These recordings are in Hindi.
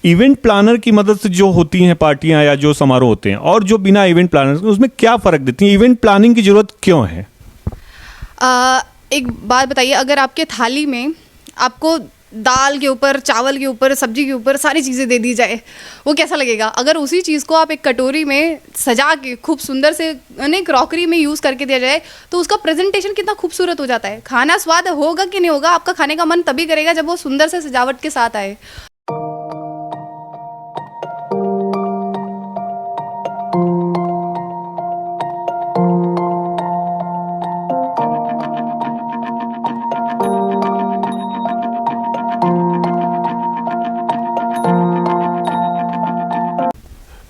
इवेंट प्लानर की मदद से जो होती हैं पार्टियां या जो समारोह होते हैं और जो बिना इवेंट प्लानर के, उसमें क्या फ़र्क देती है? इवेंट प्लानिंग की ज़रूरत क्यों है? एक बात बताइए, अगर आपके थाली में आपको दाल के ऊपर, चावल के ऊपर, सब्जी के ऊपर सारी चीज़ें दे दी जाए, वो कैसा लगेगा? अगर उसी चीज़ को आप एक कटोरी में सजा के खूब सुंदर से क्रॉकरी में यूज़ करके दिया जाए तो उसका प्रेजेंटेशन कितना खूबसूरत हो जाता है। खाना स्वाद होगा कि नहीं होगा, आपका खाने का मन तभी करेगा जब वो सुंदर से सजावट के साथ आए।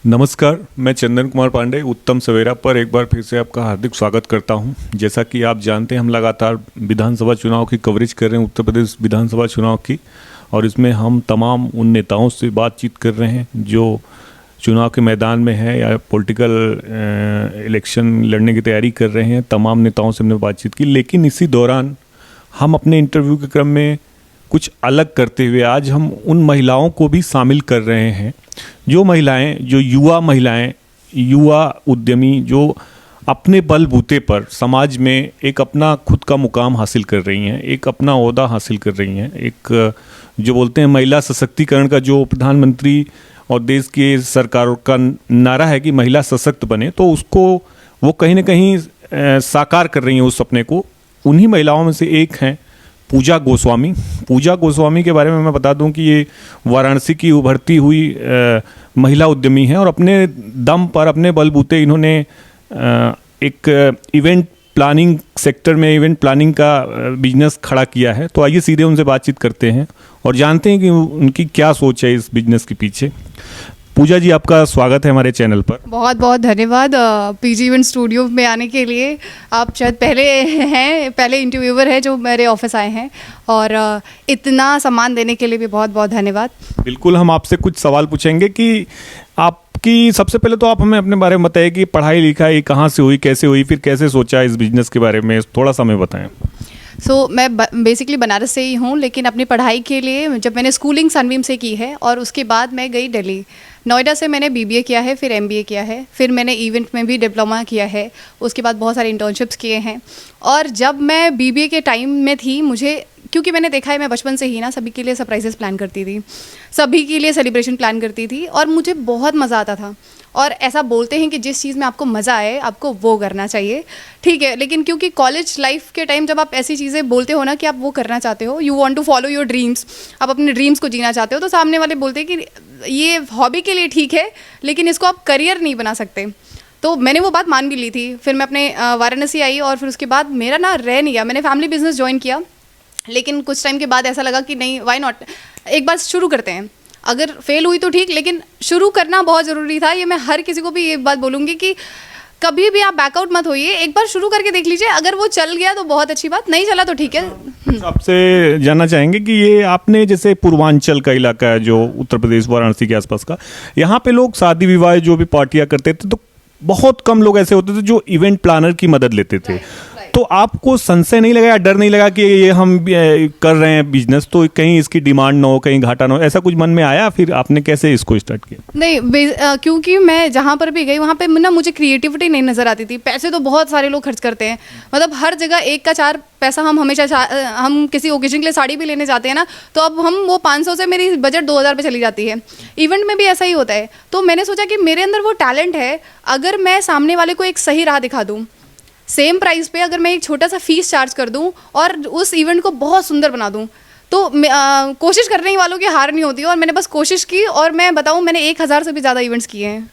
नमस्कार, मैं चंदन कुमार पांडे उत्तम सवेरा पर एक बार फिर से आपका हार्दिक स्वागत करता हूं। जैसा कि आप जानते हैं, हम लगातार विधानसभा चुनाव की कवरेज कर रहे हैं, उत्तर प्रदेश विधानसभा चुनाव की, और इसमें हम तमाम उन नेताओं से बातचीत कर रहे हैं जो चुनाव के मैदान में है या पॉलिटिकल इलेक्शन लड़ने की तैयारी कर रहे हैं। तमाम नेताओं से हमने बातचीत की, लेकिन इसी दौरान हम अपने इंटरव्यू के क्रम में कुछ अलग करते हुए आज हम उन महिलाओं को भी शामिल कर रहे हैं, जो महिलाएं, जो युवा महिलाएं, युवा उद्यमी, जो अपने बलबूते पर समाज में एक अपना खुद का मुकाम हासिल कर रही हैं, एक अपना ओहदा हासिल कर रही हैं। एक जो बोलते हैं महिला सशक्तिकरण का जो प्रधानमंत्री और देश की सरकारों का नारा है कि महिला सशक्त बने, तो उसको वो कहीं ना कहीं साकार कर रही हैं उस सपने को। उन्हीं महिलाओं में से एक हैं पूजा गोस्वामी। पूजा गोस्वामी के बारे में मैं बता दूं कि ये वाराणसी की उभरती हुई महिला उद्यमी हैं और अपने दम पर, अपने बलबूते इन्होंने एक इवेंट प्लानिंग सेक्टर में इवेंट प्लानिंग का बिजनेस खड़ा किया है। तो आइए सीधे उनसे बातचीत करते हैं और जानते हैं कि उनकी क्या सोच है इस बिजनेस के पीछे। पूजा जी, आपका स्वागत है हमारे चैनल पर। बहुत बहुत धन्यवाद पीजी इवेंट स्टूडियो में आने के लिए। आप शायद पहले इंटरव्यूअर है जो मेरे ऑफिस आए हैं, और इतना सम्मान देने के लिए भी बहुत बहुत धन्यवाद। बिल्कुल, हम आपसे कुछ सवाल पूछेंगे कि आपकी सबसे पहले तो आप हमें अपने बारे में बताएं कि पढ़ाई लिखाई कहाँ से हुई, कैसे हुई, फिर कैसे सोचा इस बिजनेस के बारे में, थोड़ा सा हमें बताएं। मैं बेसिकली बनारस से ही हूँ, लेकिन अपनी पढ़ाई के लिए जब मैंने स्कूलिंग सनवीम से की है और उसके बाद मैं गई दिल्ली। नोएडा से मैंने बीबीए किया है, फिर एमबीए किया है, फिर मैंने इवेंट में भी डिप्लोमा किया है, उसके बाद बहुत सारे इंटर्नशिप्स किए हैं। और जब मैं बीबीए के टाइम में थी, मुझे, क्योंकि मैंने देखा है, मैं बचपन से ही ना सभी के लिए सरप्राइजेस प्लान करती थी, सभी के लिए सेलिब्रेशन प्लान करती थी, और मुझे बहुत मज़ा आता था। और ऐसा बोलते हैं कि जिस चीज़ में आपको मज़ा आए आपको वो करना चाहिए, ठीक है। लेकिन क्योंकि कॉलेज लाइफ के टाइम जब आप ऐसी चीज़ें बोलते हो ना कि आप वो करना चाहते हो, you want to follow your dreams, आप अपने ड्रीम्स को जीना चाहते हो, तो सामने वाले बोलते हैं कि ये हॉबी के लिए ठीक है लेकिन इसको आप करियर नहीं बना सकते। तो मैंने वो बात मान भी ली थी। फिर मैं अपने वाराणसी आई और फिर उसके बाद मेरा ना रह नहीं गया, मैंने फैमिली बिजनेस ज्वाइन किया। लेकिन कुछ टाइम के बाद ऐसा लगा कि नहीं, वाई नॉट, एक बार शुरू करते हैं। अगर फेल हुई तो ठीक, लेकिन शुरू करना बहुत ज़रूरी था। ये मैं हर किसी को भी ये बात बोलूँगी कि कभी भी आप बैकआउट मत होइए, एक बार शुरू करके देख लीजिए। अगर वो चल गया तो बहुत अच्छी बात, नहीं चला तो ठीक है। आपसे जानना चाहेंगे कि ये आपने, जैसे पूर्वांचल का इलाका है जो उत्तर प्रदेश वाराणसी के आसपास का, यहाँ पे लोग शादी विवाह जो भी पार्टियां करते थे तो बहुत कम लोग ऐसे होते थे जो इवेंट प्लानर की मदद लेते थे। तो आपको संशय नहीं लगा, डर नहीं लगा कि ये हम कर रहे हैं बिजनेस तो कहीं इसकी डिमांड ना हो, कहीं घाटा ना हो, ऐसा कुछ मन में आया? फिर आपने कैसे इसको स्टार्ट किया? नहीं, क्योंकि मैं जहाँ पर भी गई वहाँ पे ना मुझे क्रिएटिविटी नहीं नज़र आती थी। पैसे तो बहुत सारे लोग खर्च करते हैं, मतलब हर जगह एक का चार पैसा। हम हमेशा हम किसी ओकेजन के लिए साड़ी भी लेने जाते हैं ना, तो अब हम वो 500 से मेरी बजट 2000 पे चली जाती है। इवेंट में भी ऐसा ही होता है। तो मैंने सोचा कि मेरे अंदर वो टैलेंट है, अगर मैं सामने वाले को एक सही राह दिखा दूँ, सेम प्राइस पे अगर मैं एक छोटा सा फीस चार्ज कर दूं और उस इवेंट को बहुत सुंदर बना दूं, तो कोशिश करने वालों की हार नहीं होती। और मैंने बस कोशिश की, और मैं बताऊं, मैंने 1000 से भी ज़्यादा इवेंट्स किए हैं।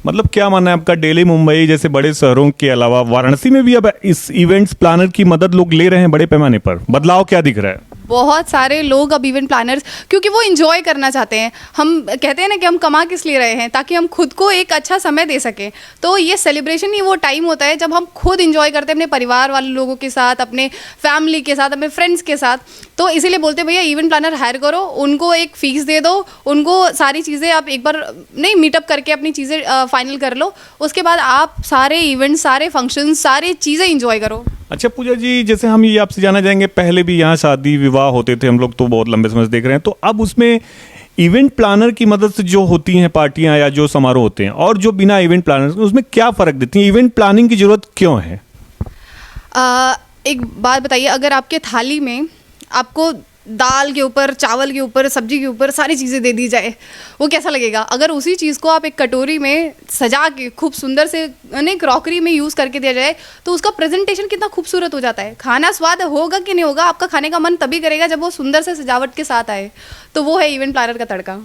मतलब क्या मानना है आपका, दिल्ली, मुंबई जैसे बड़े शहरों के अलावा वाराणसी में भी अब इस इवेंट्स प्लानर की मदद लोग ले रहे हैं बड़े पैमाने पर? बदलाव क्या दिख रहा है? बहुत सारे लोग अब इवेंट प्लानर्स, क्योंकि वो इंजॉय करना चाहते हैं। हम कहते हैं ना कि हम कमा किस लिए रहे हैं, ताकि हम खुद को एक अच्छा समय दे सकें। तो ये सेलिब्रेशन ही वो टाइम होता है जब हम खुद इंजॉय करते हैं अपने परिवार वाले लोगों के साथ, अपने फैमिली के साथ, अपने फ्रेंड्स के साथ। तो इसीलिए बोलते हैं भैया इवेंट प्लानर हायर करो, उनको एक फ़ीस दे दो, उनको सारी चीज़ें आप एक बार नहीं मीटअप करके अपनी चीज़ें फाइनल कर लो, उसके बाद आप सारे इवेंट, सारे फंक्शन, सारी चीज़ें इंजॉय करो। अच्छा पूजा जी, जैसे हम ये आपसे जानना चाहेंगे, पहले भी यहाँ शादी विवाह होते थे, हम लोग तो बहुत लंबे समय से देख रहे हैं, तो अब उसमें इवेंट प्लानर की मदद से जो होती हैं पार्टियां या जो समारोह होते हैं और जो बिना इवेंट प्लानर, उसमें क्या फ़र्क देती हैं? इवेंट प्लानिंग की ज़रूरत क्यों है? एक बात बताइए, अगर आपके थाली में आपको दाल के ऊपर, चावल के ऊपर, सब्जी के ऊपर सारी चीज़ें दे दी जाए, वो कैसा लगेगा? अगर उसी चीज़ को आप एक कटोरी में सजा के खूब सुंदर से क्रॉकरी में यूज़ करके दिया जाए तो उसका प्रेजेंटेशन कितना खूबसूरत हो जाता है। खाना स्वाद होगा कि नहीं होगा, आपका खाने का मन तभी करेगा जब वो सुंदर से सजावट के साथ आए। तो वो है इवेंट प्लानर का तड़का।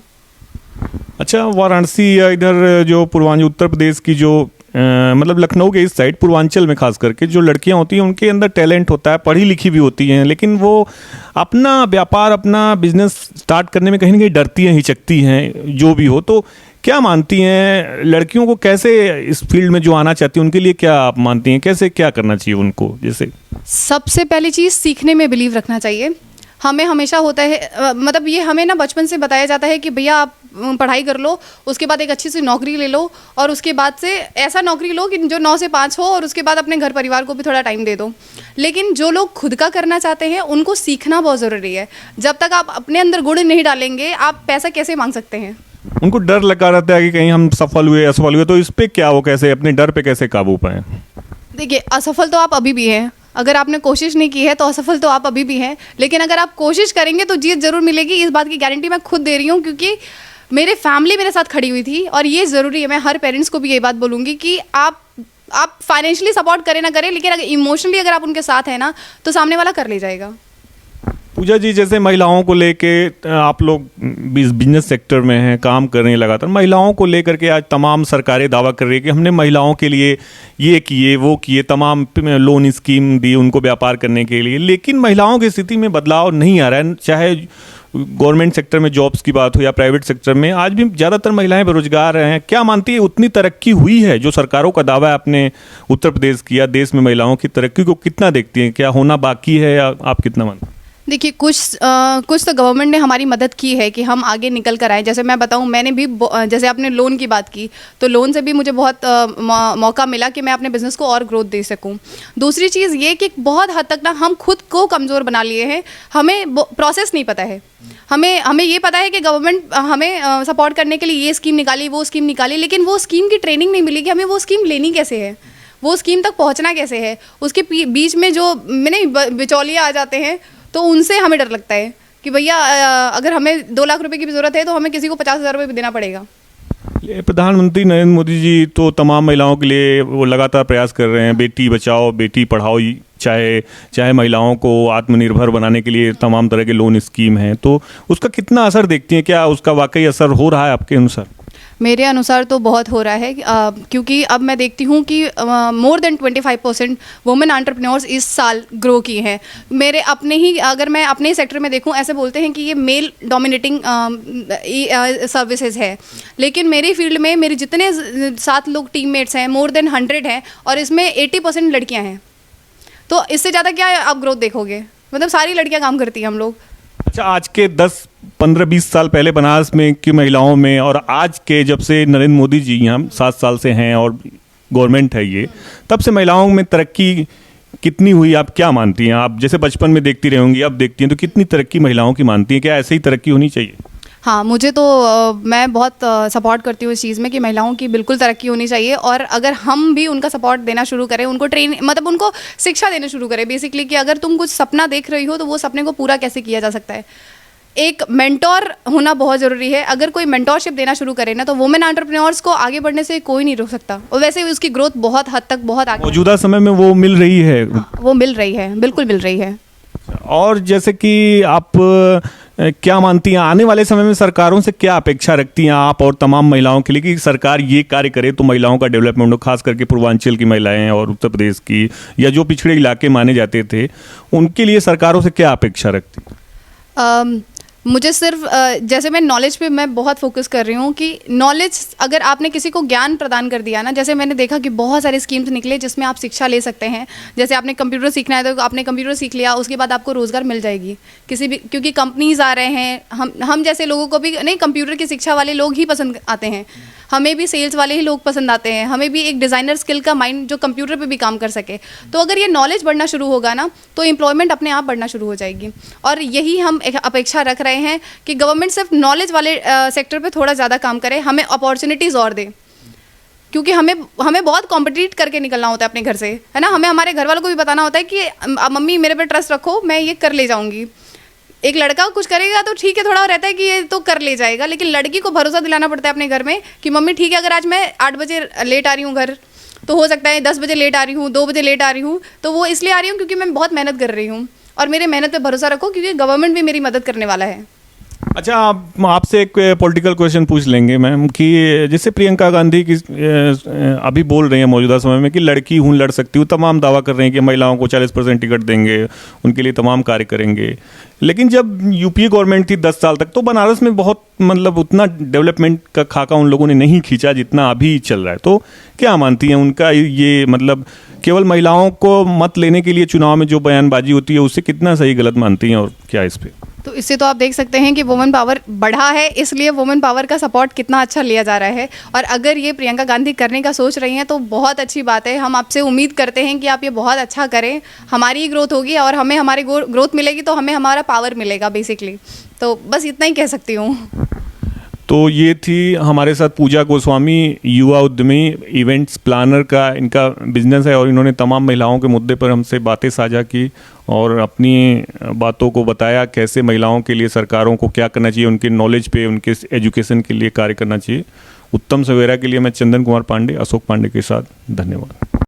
अच्छा, वाराणसी या इधर जो पूर्वांचल उत्तर प्रदेश की जो मतलब लखनऊ के इस साइड, पूर्वांचल में खास करके जो लड़कियां होती हैं उनके अंदर टैलेंट होता है, पढ़ी लिखी भी होती हैं, लेकिन वो अपना व्यापार, अपना बिजनेस स्टार्ट करने में कहीं ना कहीं डरती हैं, हिचकती हैं, जो भी हो। तो क्या मानती हैं लड़कियों को कैसे इस फील्ड में जो आना चाहती हैं उनके लिए क्या आप मानती हैं, कैसे क्या करना चाहिए उनको? जैसे सबसे पहली चीज़, सीखने में बिलीव रखना चाहिए। हमें हमेशा होता है मतलब ये हमें ना बचपन से बताया जाता है कि भैया आप पढ़ाई कर लो, उसके बाद एक अच्छी सी नौकरी ले लो और उसके बाद से ऐसा नौकरी लो कि जो 9 से 5 हो और उसके बाद अपने घर परिवार को भी थोड़ा टाइम दे दो। लेकिन जो लोग खुद का करना चाहते हैं उनको सीखना बहुत ज़रूरी है। जब तक आप अपने अंदर गुण नहीं डालेंगे, आप पैसा कैसे मांग सकते हैं? उनको डर लगा रहता है कि कहीं हम सफल हुए, असफल हुए, तो इस पे क्या, वो कैसे अपने डर पे कैसे काबू पाएं? देखिए, असफल तो आप अभी भी हैं। अगर आपने कोशिश नहीं की है तो असफल तो आप अभी भी हैं, लेकिन अगर आप कोशिश करेंगे तो जीत ज़रूर मिलेगी। इस बात की गारंटी मैं खुद दे रही हूँ, क्योंकि मेरे फैमिली मेरे साथ खड़ी हुई थी। और ये ज़रूरी है, मैं हर पेरेंट्स को भी ये बात बोलूँगी कि आप फाइनेंशियली सपोर्ट करें ना करें, लेकिन अगर इमोशनली अगर आप उनके साथ हैं ना, तो सामने वाला कर ले जाएगा। पूजा जी, जैसे महिलाओं को लेके आप लोग बिजनेस सेक्टर में हैं, काम कर रहे हैं लगातार, महिलाओं को लेकर के आज तमाम सरकारें दावा कर रही है कि हमने महिलाओं के लिए ये किए, वो किए, तमाम लोन स्कीम दी उनको व्यापार करने के लिए, लेकिन महिलाओं की स्थिति में बदलाव नहीं आ रहा है। चाहे गवर्नमेंट सेक्टर में जॉब्स की बात हो या प्राइवेट सेक्टर में, आज भी ज़्यादातर महिलाएं बेरोजगार हैं। क्या मानती है उतनी तरक्की हुई है जो सरकारों का दावा है अपने उत्तर प्रदेश की या देश में महिलाओं की तरक्की को कितना देखती हैं? क्या होना बाकी है या आप कितना मानते हैं? देखिए, कुछ तो गवर्नमेंट ने हमारी मदद की है कि हम आगे निकल कर आए। जैसे मैं बताऊं, मैंने भी जैसे आपने लोन की बात की, तो लोन से भी मुझे बहुत मौका मिला कि मैं अपने बिज़नेस को और ग्रोथ दे सकूं। दूसरी चीज़ ये कि बहुत हद तक ना हम खुद को कमज़ोर बना लिए हैं। हमें प्रोसेस नहीं पता है। हमें ये पता है कि गवर्नमेंट हमें सपोर्ट करने के लिए ये स्कीम निकाली, वो स्कीम निकाली, लेकिन वो स्कीम की ट्रेनिंग नहीं मिली कि हमें वो स्कीम लेनी कैसे है, वो स्कीम तक पहुँचना कैसे है। उसके बीच में जो बिचौलिया आ जाते हैं, तो उनसे हमें डर लगता है कि भैया अगर हमें 2 लाख रुपए की भी ज़रूरत है तो हमें किसी को 50,000 रुपये भी देना पड़ेगा। प्रधानमंत्री नरेंद्र मोदी जी तो तमाम महिलाओं के लिए वो लगातार प्रयास कर रहे हैं, बेटी बचाओ बेटी पढ़ाओ, चाहे महिलाओं को आत्मनिर्भर बनाने के लिए तमाम तरह के लोन स्कीम हैं। तो उसका कितना असर देखती हैं? क्या उसका वाकई असर हो रहा है आपके अनुसार? मेरे अनुसार तो बहुत हो रहा है, क्योंकि अब मैं देखती हूँ कि मोर देन 25% वुमेन एंटरप्रेन्योर्स इस साल ग्रो की हैं। मेरे अपने ही, अगर मैं अपने ही सेक्टर में देखूँ, ऐसे बोलते हैं कि ये मेल डोमिनेटिंग सर्विसेज है, लेकिन मेरी फील्ड में मेरे जितने 7 लोग टीममेट्स हैं, मोर देन 100 हैं, और इसमें 80% लड़कियाँ हैं। तो इससे ज़्यादा क्या आप ग्रोथ देखोगे? मतलब सारी लड़कियाँ काम करती हैं हम लोग। अच्छा, आज के 10, 15, 20 साल पहले बनारस में की महिलाओं में और आज के जब से नरेंद्र मोदी जी यहाँ 7 साल से हैं और गवर्नमेंट है ये, तब से महिलाओं में तरक्की कितनी हुई? आप क्या मानती हैं? आप जैसे बचपन में देखती रही होंगी, अब देखती हैं, तो कितनी तरक्की महिलाओं की मानती हैं? क्या ऐसे ही तरक्की होनी चाहिए? हाँ, मुझे तो मैं बहुत सपोर्ट करती हूँ इस चीज़ में कि महिलाओं की बिल्कुल तरक्की होनी चाहिए। और अगर हम भी उनका सपोर्ट देना शुरू करें, उनको मतलब उनको शिक्षा देना शुरू करें बेसिकली, कि अगर तुम कुछ सपना देख रही हो तो वो सपने को पूरा कैसे किया जा सकता है। एक मेंटोर होना बहुत ज़रूरी है। अगर कोई मेंटोरशिप देना शुरू करे ना, तो वुमेन एंटरप्रेन्योर्स को आगे बढ़ने से कोई नहीं रोक सकता। और वैसे भी उसकी ग्रोथ बहुत हद तक बहुत आगे मौजूदा समय में वो मिल रही है। वो मिल रही है, बिल्कुल मिल रही है। और जैसे कि आप क्या मानती हैं, आने वाले समय में सरकारों से क्या अपेक्षा रखती हैं आप और तमाम महिलाओं के लिए कि सरकार ये कार्य करे तो महिलाओं का डेवलपमेंट हो, खास करके पूर्वांचल की महिलाएं और उत्तर प्रदेश की या जो पिछड़े इलाके माने जाते थे, उनके लिए सरकारों से क्या अपेक्षा रखती? मुझे सिर्फ जैसे मैं नॉलेज पे मैं बहुत फोकस कर रही हूँ कि नॉलेज, अगर आपने किसी को ज्ञान प्रदान कर दिया ना, जैसे मैंने देखा कि बहुत सारे स्कीम्स निकले जिसमें आप शिक्षा ले सकते हैं। जैसे आपने कंप्यूटर सीखना है तो आपने कंप्यूटर सीख लिया, उसके बाद आपको रोज़गार मिल जाएगी किसी भी, क्योंकि कंपनीज आ रहे हैं। हम जैसे लोगों को भी नहीं, कंप्यूटर की शिक्षा वाले लोग ही पसंद आते हैं। हमें भी सेल्स वाले ही लोग पसंद आते हैं, हमें भी एक डिज़ाइनर स्किल का माइंड जो कंप्यूटर पे भी काम कर सके। तो अगर ये नॉलेज बढ़ना शुरू होगा ना तो एम्प्लॉयमेंट अपने आप बढ़ना शुरू हो जाएगी। और यही हम एक अपेक्षा रख रहे हैं कि गवर्नमेंट सिर्फ नॉलेज वाले सेक्टर पे थोड़ा ज़्यादा काम करे, हमें अपॉर्चुनिटीज़ और दे, क्योंकि हमें बहुत कॉम्पिटिट करके निकलना होता है अपने घर से, है ना। हमें हमारे घर वालों को भी बताना होता है कि मम्मी मेरे पे ट्रस्ट रखो, मैं ये कर ले जाऊंगी। एक लड़का कुछ करेगा तो ठीक है, थोड़ा रहता है कि ये तो कर ले जाएगा, लेकिन लड़की को भरोसा दिलाना पड़ता है अपने घर में कि मम्मी ठीक है, अगर आज मैं 8 बजे लेट आ रही हूँ घर, तो हो सकता है 10 बजे लेट आ रही हूँ, 2 बजे लेट आ रही हूँ, तो वो इसलिए आ रही हूँ क्योंकि मैं बहुत मेहनत कर रही हूँ, और मेरे मेहनत पे भरोसा रखो क्योंकि गवर्नमेंट भी मेरी मदद करने वाला है। अच्छा, आपसे एक पॉलिटिकल क्वेश्चन पूछ लेंगे मैम कि जैसे प्रियंका गांधी की अभी बोल रही हैं मौजूदा समय में कि लड़की हूँ, लड़ सकती हूँ, तमाम दावा कर रहे हैं कि महिलाओं को 40% टिकट देंगे, उनके लिए तमाम कार्य करेंगे। लेकिन जब यूपीए गवर्नमेंट थी 10 साल तक, तो बनारस में बहुत मतलब उतना डेवलपमेंट का खाका उन लोगों ने नहीं खींचा जितना अभी चल रहा है। तो क्या मानती हैं, उनका ये मतलब केवल महिलाओं को मत लेने के लिए चुनाव में जो बयानबाजी होती है उससे कितना सही गलत मानती हैं, और क्या इस पर? तो इससे तो आप देख सकते हैं कि वुमेन पावर बढ़ा है, इसलिए वुमेन पावर का सपोर्ट कितना अच्छा लिया जा रहा है। और अगर ये प्रियंका गांधी करने का सोच रही हैं तो बहुत अच्छी बात है। हम आपसे उम्मीद करते हैं कि आप ये बहुत अच्छा करें, हमारी ही ग्रोथ होगी और हमें हमारी ग्रोथ मिलेगी तो हमें हमारा पावर मिलेगा बेसिकली। तो बस इतना ही कह सकती हूँ। तो ये थी हमारे साथ पूजा गोस्वामी, युवा उद्यमी, इवेंट्स प्लानर का इनका बिजनेस है, और इन्होंने तमाम महिलाओं के मुद्दे पर हमसे बातें साझा की और अपनी बातों को बताया कैसे महिलाओं के लिए सरकारों को क्या करना चाहिए, उनके नॉलेज पे, उनके एजुकेशन के लिए कार्य करना चाहिए। उत्तम सवेरा के लिए मैं चंदन कुमार पांडे, अशोक पांडे के साथ, धन्यवाद।